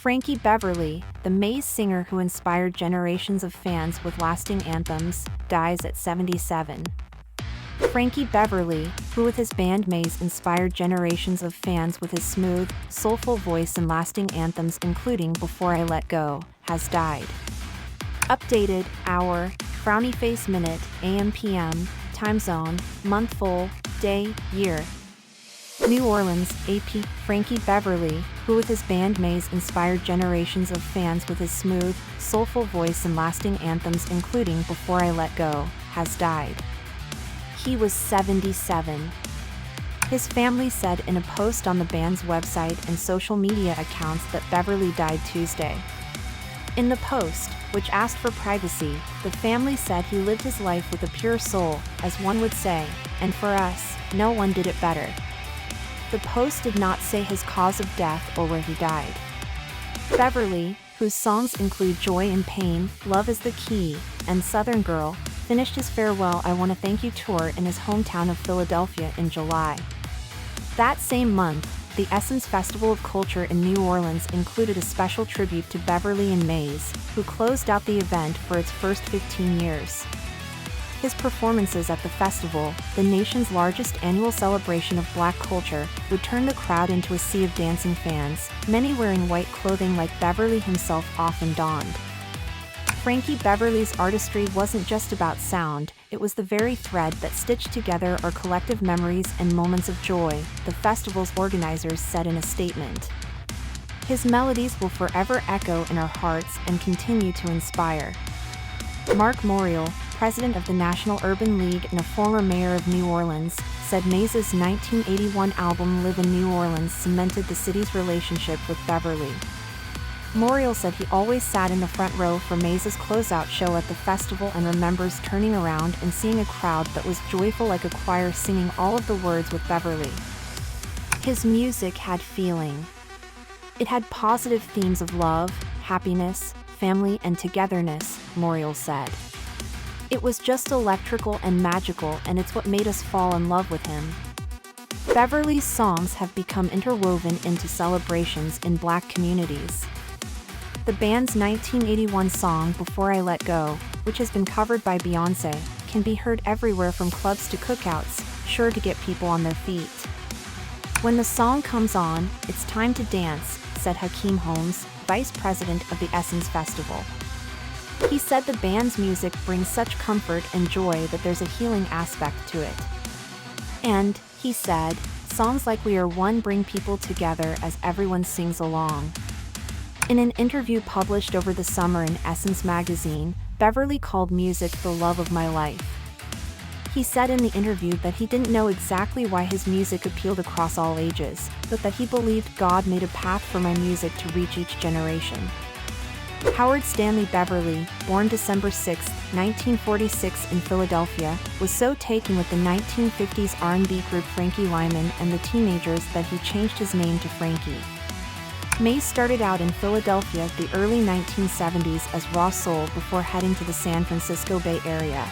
Frankie Beverly, the Maze singer who inspired generations of fans with lasting anthems, dies at 77. Frankie Beverly, who with his band Maze inspired generations of fans with his smooth, soulful voice and lasting anthems including Before I Let Go, has died. Updated, hour, frowny face minute, AM PM, time zone, month full, day, year. New Orleans, AP, Frankie Beverly, who with his band Maze inspired generations of fans with his smooth, soulful voice and lasting anthems including Before I Let Go, has died. He was 77. His family said in a post on the band's website and social media accounts that Beverly died Tuesday. In the post, which asked for privacy, the family said he lived his life with a pure soul, as one would say, and for us, no one did it better. The post did not say his cause of death or where he died. Beverly, whose songs include Joy and Pain, Love is the Key, and Southern Girl, finished his farewell I Wanna Thank You tour in his hometown of Philadelphia in July. That same month, the Essence Festival of Culture in New Orleans included a special tribute to Beverly and Maze, who closed out the event for its first 15 years. His performances at the festival, the nation's largest annual celebration of Black culture, would turn the crowd into a sea of dancing fans, many wearing white clothing like Beverly himself often donned. Frankie Beverly's artistry wasn't just about sound, it was the very thread that stitched together our collective memories and moments of joy, the festival's organizers said in a statement. His melodies will forever echo in our hearts and continue to inspire. Mark Morial, president of the National Urban League and a former mayor of New Orleans, said Maze's 1981 album Live in New Orleans cemented the city's relationship with Beverly. Morial said he always sat in the front row for Maze's closeout show at the festival and remembers turning around and seeing a crowd that was joyful like a choir singing all of the words with Beverly. His music had feeling. It had positive themes of love, happiness, family and togetherness, Morial said. It was just electrical and magical and it's what made us fall in love with him. Beverly's songs have become interwoven into celebrations in Black communities. The band's 1981 song Before I Let Go, which has been covered by Beyoncé, can be heard everywhere from clubs to cookouts, sure to get people on their feet. When the song comes on, it's time to dance, said Hakeem Holmes, vice president of the Essence Festival. He said the band's music brings such comfort and joy that there's a healing aspect to it. And, he said, songs like We Are One bring people together as everyone sings along. In an interview published over the summer in Essence magazine, Beverly called music the love of my life. He said in the interview that he didn't know exactly why his music appealed across all ages, but that he believed God made a path for my music to reach each generation. Howard Stanley Beverly, born December 6, 1946 in Philadelphia, was so taken with the 1950s R&B group Frankie Lyman and the Teenagers that he changed his name to Frankie. Maze started out in Philadelphia the early 1970s as raw soul before heading to the San Francisco Bay Area.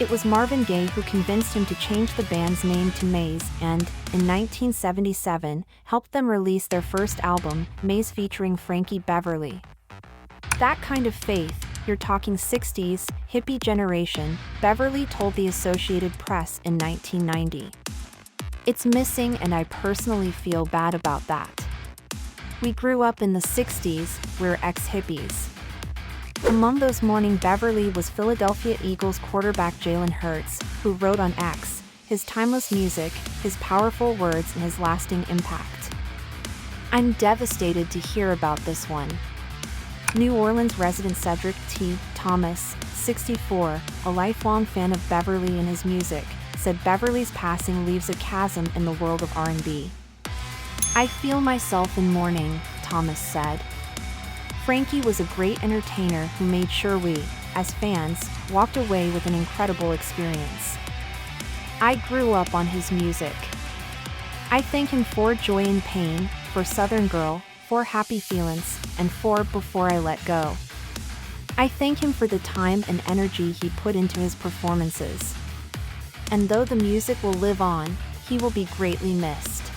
It was Marvin Gaye who convinced him to change the band's name to Maze and, in 1977, helped them release their first album, Maze featuring Frankie Beverly. That kind of faith, you're talking 60s, hippie generation, Beverly told the Associated Press in 1990. It's missing and I personally feel bad about that. We grew up in the 60s, we're ex-hippies. Among those mourning Beverly was Philadelphia Eagles quarterback Jalen Hurts, who wrote on X, his timeless music, his powerful words and his lasting impact. I'm devastated to hear about this one. New Orleans resident Cedric T. Thomas, 64, a lifelong fan of Beverly and his music, said Beverly's passing leaves a chasm in the world of R&B. I feel myself in mourning, Thomas said. Frankie was a great entertainer who made sure we, as fans, walked away with an incredible experience. I grew up on his music. I thank him for Joy and Pain, for Southern Girl, for Happy Feelin's, and for Before I Let Go. I thank him for the time and energy he put into his performances. And though the music will live on, he will be greatly missed.